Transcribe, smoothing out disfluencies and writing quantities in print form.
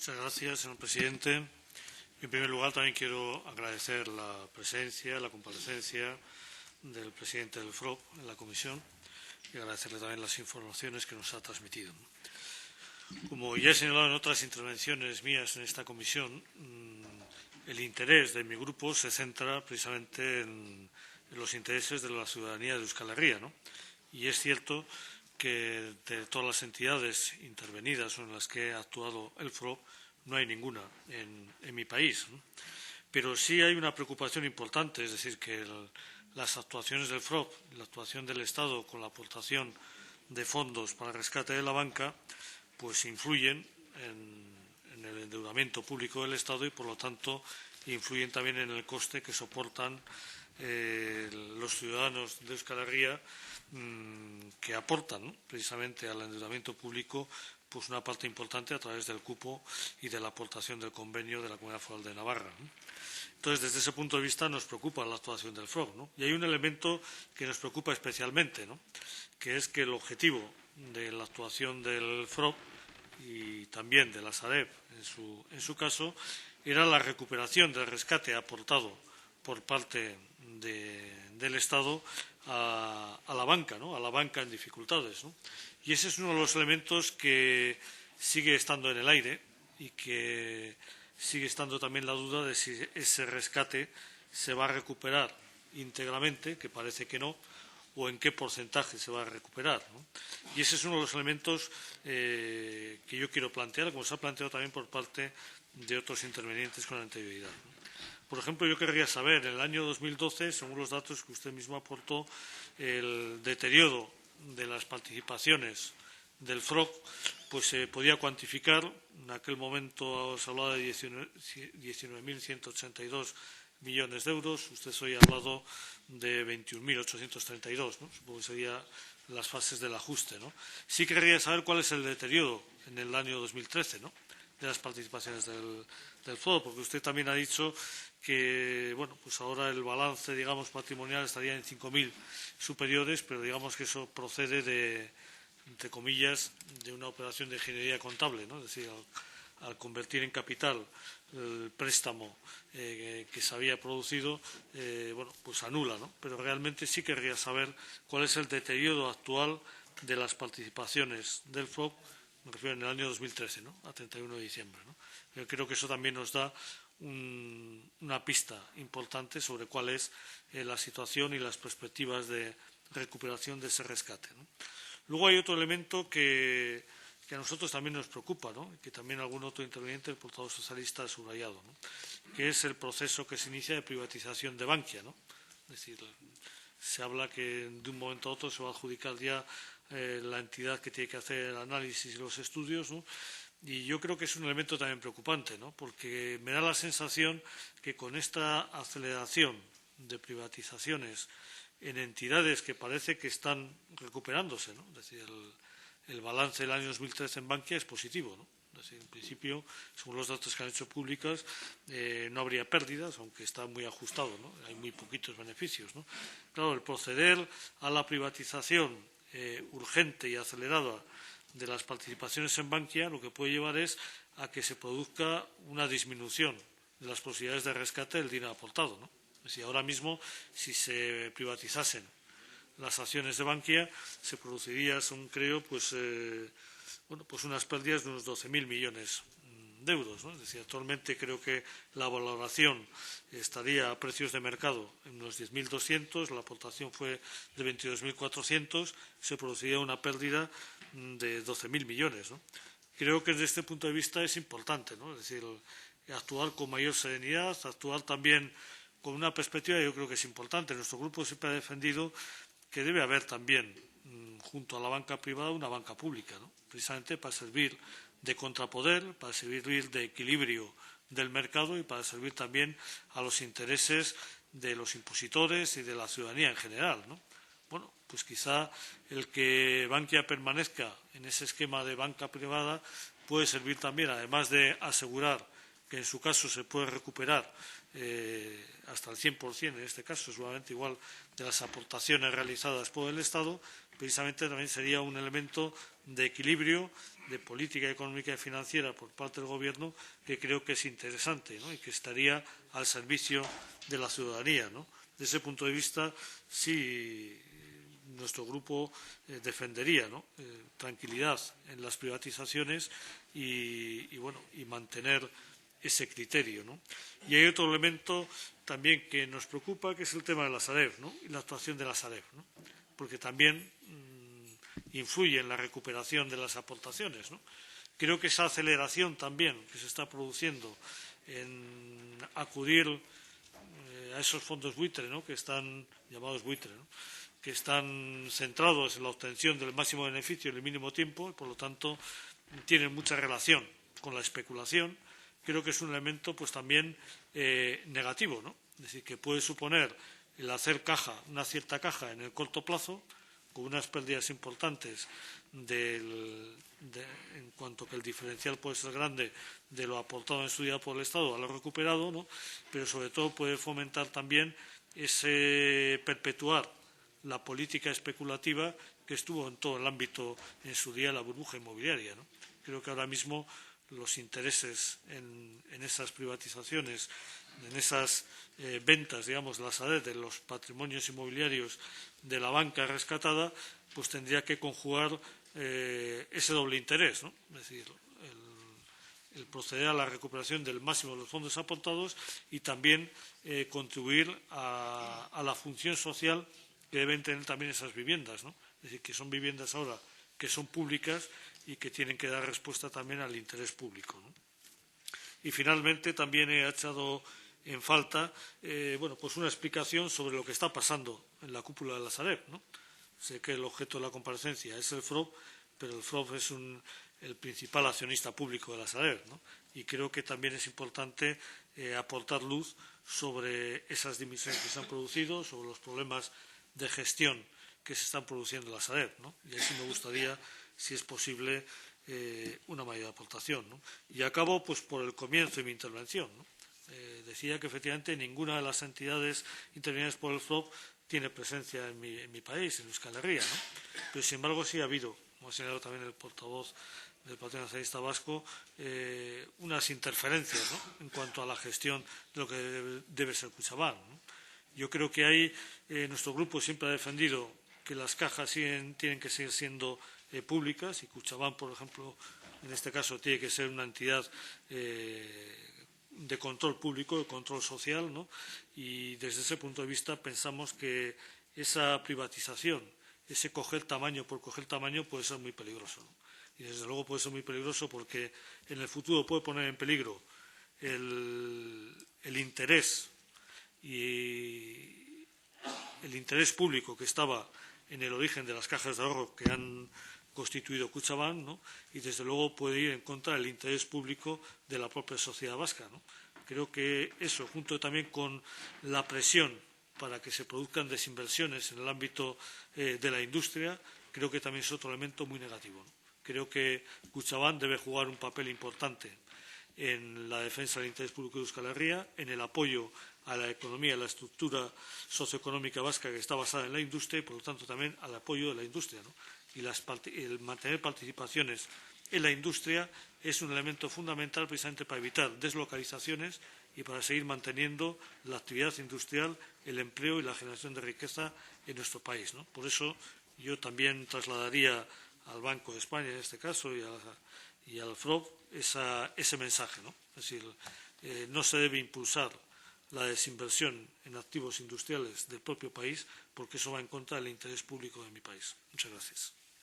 Muchas gracias, señor presidente. En primer lugar, también quiero agradecer la presencia, la comparecencia del presidente del FROB en la comisión y agradecerle también las informaciones que nos ha transmitido. Como ya he señalado en otras intervenciones mías en esta comisión, el interés de mi grupo se centra precisamente en los intereses de la ciudadanía de Euskal Herria, ¿no? Y es cierto que de todas las entidades intervenidas o en las que ha actuado el FROB, no hay ninguna en mi país, ¿no? Pero sí hay una preocupación importante, es decir, que las actuaciones del FROB, la actuación del Estado con la aportación de fondos para el rescate de la banca, pues influyen en el endeudamiento público del Estado y, por lo tanto, influyen también en el coste que soportan los ciudadanos de Euskal Herria que aportan, ¿no?, precisamente al endeudamiento público pues una parte importante a través del cupo y de la aportación del convenio de la Comunidad Foral de Navarra, ¿no? Entonces, desde ese punto de vista nos preocupa la actuación del FROB, ¿no? Y hay un elemento que nos preocupa especialmente, ¿no?, que es que el objetivo de la actuación del FROB y también de la Sareb en su caso era la recuperación del rescate aportado por parte del Estado a la banca, ¿no?, a la banca en dificultades, ¿no? Y ese es uno de los elementos que sigue estando en el aire y que sigue estando también la duda de si ese rescate se va a recuperar íntegramente, que parece que no, o en qué porcentaje se va a recuperar, ¿no? Y ese es uno de los elementos que yo quiero plantear, como se ha planteado también por parte de otros intervinientes con anterioridad, ¿no? Por ejemplo, yo querría saber, en el año 2012, según los datos que usted mismo aportó, el deterioro de las participaciones del FROB pues se podía cuantificar. En aquel momento se hablaba de 19.182 millones de euros. Usted hoy ha hablado de 21.832, ¿no? Supongo que serían las fases del ajuste, ¿no? Sí querría saber cuál es el deterioro en el año 2013, ¿no?, de las participaciones del FROB, porque usted también ha dicho que, bueno, pues ahora el balance, digamos, patrimonial estaría en 5.000 superiores, pero digamos que eso procede de, entre comillas, de una operación de ingeniería contable, ¿no? Es decir, al convertir en capital el préstamo que se había producido, bueno, pues anula, ¿no? Pero realmente sí querría saber cuál es el deterioro actual de las participaciones del FROB, me refiero en el año 2013, ¿no?, a 31 de diciembre, ¿no? Yo creo que eso también nos da una pista importante sobre cuál es la situación y las perspectivas de recuperación de ese rescate, ¿no? Luego hay otro elemento que a nosotros también nos preocupa, ¿no?, y que también algún otro interviniente, el portavoz socialista, ha subrayado, ¿no?, que es el proceso que se inicia de privatización de Bankia, ¿no? Es decir, se habla que de un momento a otro se va a adjudicar ya la entidad que tiene que hacer el análisis y los estudios, ¿no? Y yo creo que es un elemento también preocupante, ¿no?, porque me da la sensación que con esta aceleración de privatizaciones en entidades que parece que están recuperándose, ¿no?, es decir, el balance del año 2013 en Bankia es positivo, ¿no? Es decir, en principio, según los datos que han hecho públicas, no habría pérdidas, aunque está muy ajustado, ¿no? Hay muy poquitos beneficios, ¿no? Claro, el proceder a la privatización urgente y acelerada de las participaciones en Bankia lo que puede llevar es a que se produzca una disminución de las posibilidades de rescate del dinero aportado, ¿no? Es decir, ahora mismo, si se privatizasen las acciones de Bankia, se produciría, según creo, pues unas pérdidas de unos 12.000 millones de euros, ¿no? Es decir, actualmente creo que la valoración estaría a precios de mercado en unos 10.200, la aportación fue de 22.400, se produciría una pérdida de 12.000 millones, ¿no? Creo que desde este punto de vista es importante, ¿no?, es decir, actuar con mayor serenidad, actuar también con una perspectiva, yo creo que es importante. Nuestro grupo siempre ha defendido que debe haber también, junto a la banca privada, una banca pública, ¿no?, precisamente para servir de contrapoder, para servir de equilibrio del mercado y para servir también a los intereses de los impositores y de la ciudadanía en general, ¿no? Bueno, pues quizá el que Bankia permanezca en ese esquema de banca privada puede servir también, además de asegurar que en su caso se puede recuperar hasta el 100%, en este caso, seguramente igual de las aportaciones realizadas por el Estado, precisamente también sería un elemento de equilibrio de política económica y financiera por parte del Gobierno que creo que es interesante, ¿no? Y que estaría al servicio de la ciudadanía, ¿no? Desde ese punto de vista, sí, nuestro grupo defendería, ¿no? Tranquilidad en las privatizaciones y mantener ese criterio, ¿no? Y hay otro elemento también que nos preocupa, que es el tema de la Sareb, ¿no? Y la actuación de la Sareb, ¿no? Porque también influye en la recuperación de las aportaciones, ¿no? Creo que esa aceleración también que se está produciendo en acudir a esos fondos buitre, ¿no? Que están llamados buitre, ¿no? Que están centrados en la obtención del máximo beneficio en el mínimo tiempo y, por lo tanto, tienen mucha relación con la especulación. Creo que es un elemento pues también negativo, ¿no? Es decir, que puede suponer el hacer una cierta caja en el corto plazo, con unas pérdidas importantes en cuanto que el diferencial puede ser grande de lo aportado en su día por el Estado a lo recuperado, ¿no? Pero sobre todo puede fomentar también ese perpetuar la política especulativa que estuvo en todo el ámbito en su día de la burbuja inmobiliaria, ¿no? Creo que ahora mismo los intereses en esas privatizaciones, en esas ventas, digamos, de la Sareb, de los patrimonios inmobiliarios de la banca rescatada, pues tendría que conjugar ese doble interés, ¿no? Es decir, el proceder a la recuperación del máximo de los fondos aportados y también contribuir a la función social que deben tener también esas viviendas, ¿no? Es decir, que son viviendas ahora que son públicas y que tienen que dar respuesta también al interés público, ¿no? Y finalmente también he echado en falta pues una explicación sobre lo que está pasando en la cúpula de la Sareb, ¿no? Sé que el objeto de la comparecencia es el FROB, pero el FROB es el principal accionista público de la Sareb, ¿no? Y creo que también es importante aportar luz sobre esas dimisiones que se han producido, sobre los problemas de gestión que se están produciendo en la Sareb, ¿no? Y ahí sí me gustaría, si es posible, una mayor aportación, ¿no? Y acabo pues por el comienzo de mi intervención, ¿no? Decía que efectivamente ninguna de las entidades intervenidas por el FROB tiene presencia en mi país, en Euskal Herria, ¿no? Pero sin embargo sí ha habido, como ha señalado también el portavoz del Partido Nacionalista Vasco, unas interferencias, ¿no? En cuanto a la gestión de lo que debe ser Kutxabank, ¿no? Yo creo que ahí nuestro grupo siempre ha defendido que las cajas tienen que seguir siendo públicas y Kutxabank, por ejemplo, en este caso tiene que ser una entidad de control público, de control social, ¿no? Y desde ese punto de vista pensamos que esa privatización, ese coger tamaño por coger tamaño puede ser muy peligroso, ¿no? Y desde luego puede ser muy peligroso porque en el futuro puede poner en peligro el interés y el interés público que estaba en el origen de las cajas de ahorro que han constituido Kutxabank, ¿no? Y desde luego puede ir en contra del interés público de la propia sociedad vasca, ¿no? Creo que eso, junto también con la presión para que se produzcan desinversiones en el ámbito de la industria, creo que también es otro elemento muy negativo, ¿no? Creo que Kutxabank debe jugar un papel importante en la defensa del interés público de Euskal Herria, en el apoyo a la economía, a la estructura socioeconómica vasca que está basada en la industria y, por lo tanto, también al apoyo de la industria, ¿no? Y el mantener participaciones en la industria es un elemento fundamental precisamente para evitar deslocalizaciones y para seguir manteniendo la actividad industrial, el empleo y la generación de riqueza en nuestro país, ¿no? Por eso yo también trasladaría al Banco de España, en este caso, y al FROB ese mensaje, ¿no? Es decir, no se debe impulsar la desinversión en activos industriales del propio país porque eso va en contra del interés público de mi país. Muchas gracias.